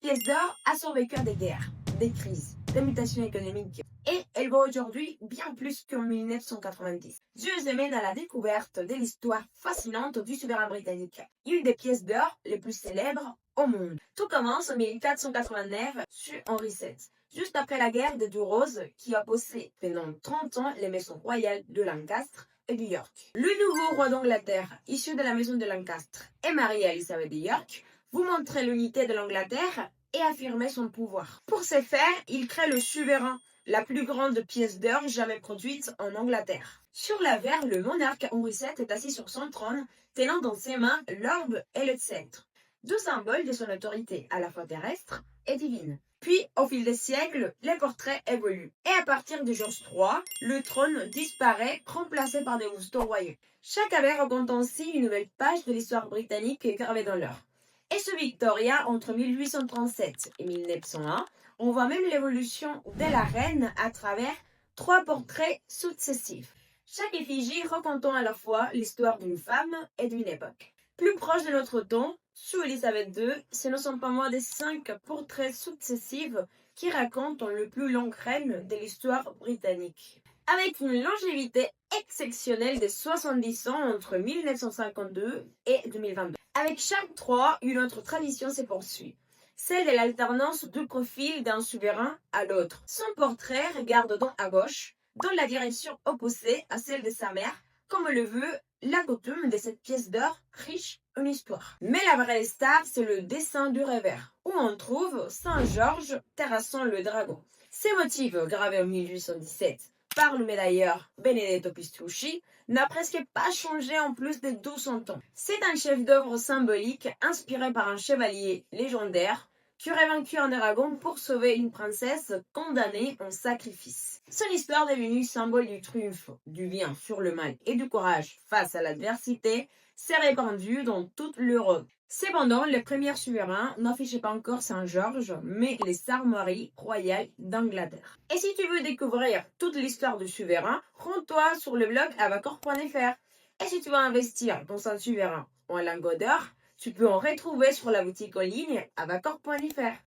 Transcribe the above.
pièce d'or a survécu à des guerres, des crises, des mutations économiques. Et elle vaut aujourd'hui bien plus qu'en 1990. Dieu mène à la découverte de l'histoire fascinante du souverain britannique, une des pièces d'or les plus célèbres au monde. Tout commence en 1489 sur Henri VII, juste après la guerre des Deux Roses qui a possédé pendant 30 ans les maisons royales de Lancaster et de York. Le nouveau roi d'Angleterre, issu de la maison de Lancaster, et Marie-Elisabeth de York, vous montrer l'unité de l'Angleterre et affirmer son pouvoir. Pour ce faire, il crée le souverain, la plus grande pièce d'or jamais produite en Angleterre. Sur l'avers, le monarque Henri VII est assis sur son trône, tenant dans ses mains l'orbe et le sceptre, deux symboles de son autorité à la fois terrestre et divine. Puis, au fil des siècles, les portraits évoluent. Et à partir de George III, le trône disparaît, remplacé par des moustons royaux. Chaque ère raconte ainsi une nouvelle page de l'histoire britannique gravée dans l'or. Et sous Victoria, entre 1837 et 1901, on voit même l'évolution de la reine à travers 3 portraits successifs. Chaque effigie racontant à la fois l'histoire d'une femme et d'une époque. Plus proche de notre temps, sous Elisabeth II, ce ne sont pas moins de 5 portraits successifs qui racontent le plus long règne de l'histoire britannique. Avec une longévité exceptionnelle de 70 ans entre 1952 et 2022. Avec chaque roi, une autre tradition se poursuit, celle de l'alternance du profil d'un souverain à l'autre. Son portrait regarde donc à gauche, dans la direction opposée à celle de sa mère, comme le veut la coutume de cette pièce d'or riche en histoire. Mais la vraie star, c'est le dessin du revers, où on trouve Saint Georges terrassant le dragon. Ces motifs, gravés en 1817 par le médailleur Benedetto Pistrucci, n'a presque pas changé en plus de 200 ans. C'est un chef-d'œuvre symbolique inspiré par un chevalier légendaire qui aurait vaincu un dragon pour sauver une princesse condamnée en sacrifice. Son histoire devenue symbole du triomphe, du bien sur le mal et du courage face à l'adversité s'est répandue dans toute l'Europe. Cependant, les premiers souverains n'affichaient pas encore Saint-Georges, mais les armoiries royales d'Angleterre. Et si tu veux découvrir toute l'histoire du souverain, rends-toi sur le blog avacor.fr. Et si tu veux investir dans un souverain ou un lingot d'or, tu peux en retrouver sur la boutique en ligne avacor.fr.